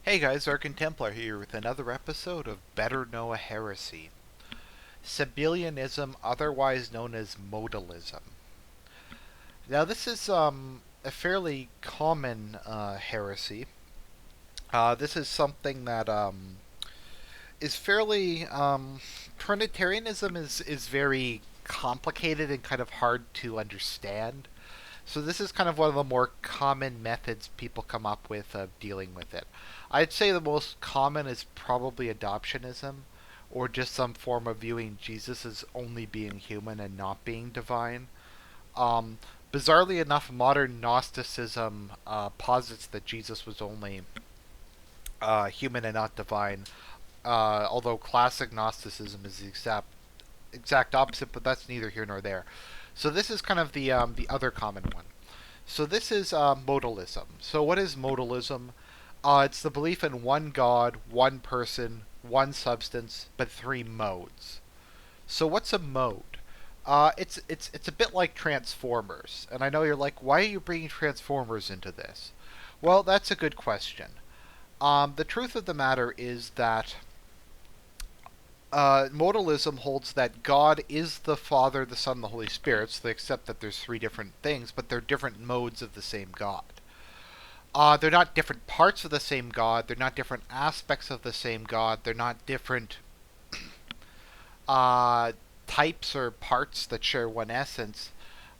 Hey guys, Argent here with another episode of Better Know a Heresy. Sabellianism, otherwise known as Modalism. Now this is a fairly common heresy. This is something that is fairly Trinitarianism is very complicated and kind of hard to understand. So this is kind of one of the more common methods people come up with of dealing with it. I'd say the most common is probably adoptionism, or just some form of viewing Jesus as only being human and not being divine. Um, Bizarrely enough, modern Gnosticism posits that Jesus was only human and not divine, although classic Gnosticism is the exact opposite, but that's neither here nor there. So this is kind of the other common one. So this is modalism. So what is modalism? It's the belief in one God, one person, one substance, but three modes. So what's a mode? It's a bit like Transformers, and I know you're like, why are you bringing Transformers into this? Well, that's a good question. The truth of the matter is that modalism holds that God is the Father, the Son, and the Holy Spirit. So they accept that there's three different things, but they're different modes of the same God. They're not different parts of the same God. They're not different aspects of the same God. They're not different uh, types or parts that share one essence.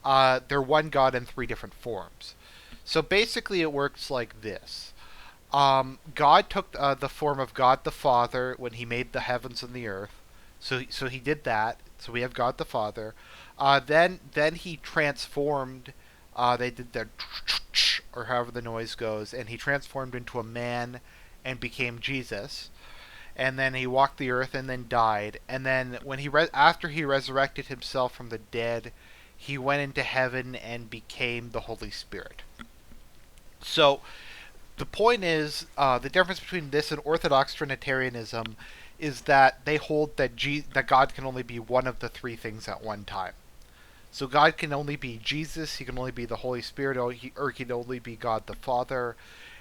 They're one God in three different forms. So basically, it works like this. God took the form of God the Father when He made the heavens and the earth. So He did that. So we have God the Father. Then He transformed. They did their or however the noise goes, and He transformed into a man and became Jesus. And then He walked the earth and then died. And then after He resurrected Himself from the dead, He went into heaven and became the Holy Spirit. So the point is, the difference between this and Orthodox Trinitarianism is that they hold that God can only be one of the three things at one time. So God can only be Jesus, He can only be the Holy Spirit, or He can only be God the Father.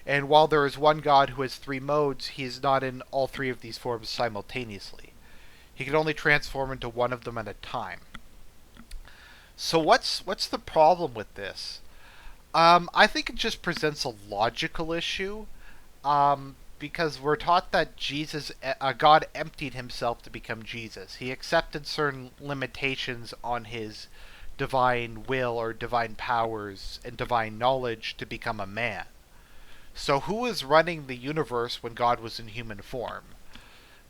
And while there is one God who has three modes, He is not in all three of these forms simultaneously. He can only transform into one of them at a time. So what's the problem with this? I think it just presents a logical issue, because we're taught that God emptied Himself to become Jesus. He accepted certain limitations on His divine will or divine powers and divine knowledge to become a man. So who was running the universe when God was in human form?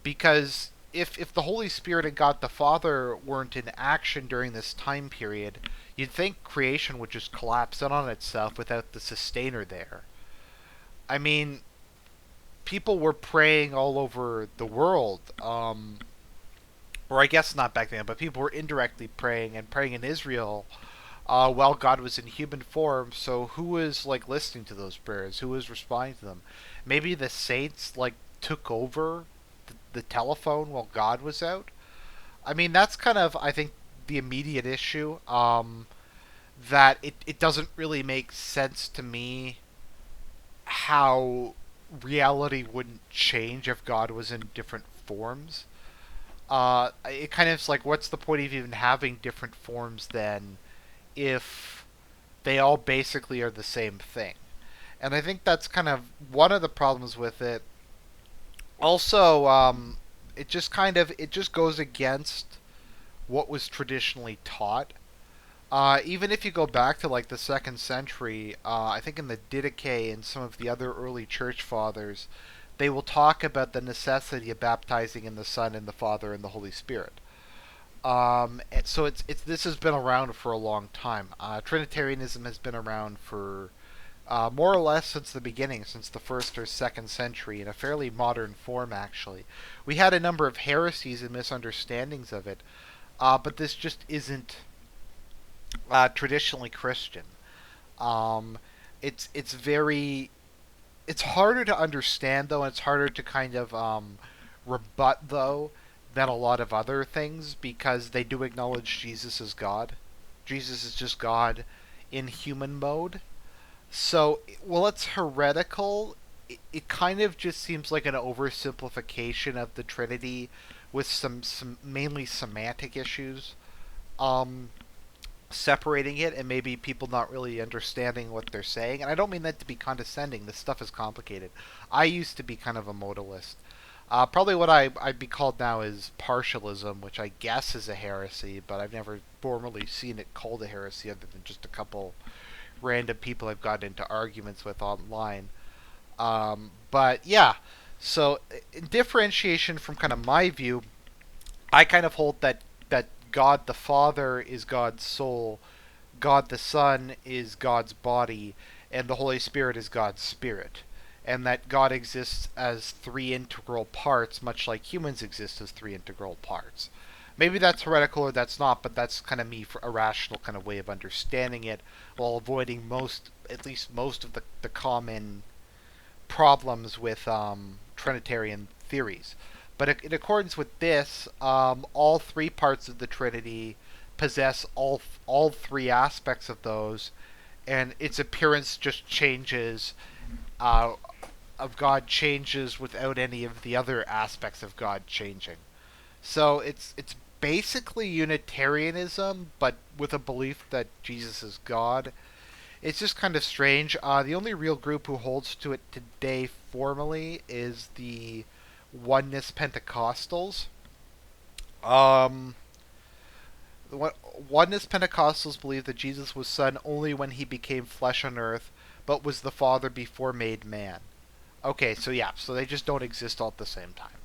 Because if the Holy Spirit and God the Father weren't in action during this time period, you'd think creation would just collapse in on itself without the sustainer there. I mean, people were praying all over the world, or I guess not back then, but people were indirectly praying and praying in Israel while God was in human form. So who was like listening to those prayers? Who was responding to them? Maybe the saints like took over the telephone while God was out. I mean, that's kind of, I think, the immediate issue. That it doesn't really make sense to me how reality wouldn't change if God was in different forms. It kind of is like, what's the point of even having different forms then if they all basically are the same thing? And I think that's kind of one of the problems with it. Also, it just goes against what was traditionally taught. Even if you go back to like the second century, I think in the Didache and some of the other early church fathers, they will talk about the necessity of baptizing in the Son and the Father and the Holy Spirit. And so it's this has been around for a long time. Trinitarianism has been around for more or less since the beginning, since the first or second century, in a fairly modern form. Actually, we had a number of heresies and misunderstandings of it, but this just isn't traditionally Christian. Um, it's very it's harder to understand though, and it's harder to kind of rebut though than a lot of other things because they do acknowledge Jesus as God. Jesus is just God in human mode. So, well, it's heretical it kind of just seems like an oversimplification of the Trinity with some mainly semantic issues. Um, Separating it and maybe people not really understanding what they're saying. And I don't mean that to be condescending. This stuff is complicated. I used to be kind of a modalist. Probably what I'd be called now is partialism, which I guess is a heresy, but I've never formally seen it called a heresy other than just a couple random people I've gotten into arguments with online. But yeah, so in differentiation from kind of my view, I kind of hold that God the Father is God's soul, God the Son is God's body, and the Holy Spirit is God's spirit. And that God exists as three integral parts, much like humans exist as three integral parts. Maybe that's heretical or that's not, but that's kind of me for a rational kind of way of understanding it, while avoiding at least most of the common problems with Trinitarian theories. But in accordance with this, all three parts of the Trinity possess all three aspects of those, and its appearance just changes. Uh, of God changes without any of the other aspects of God changing. So it's basically Unitarianism, but with a belief that Jesus is God. It's just kind of strange. The only real group who holds to it today formally is the Oneness Pentecostals. Um, Oneness Pentecostals believe that Jesus was Son only when he became flesh on earth, but was the Father before made man. Okay, so yeah, so they just don't exist all at the same time.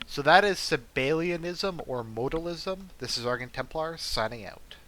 So that is Sabellianism or Modalism. This is Argent Templar signing out.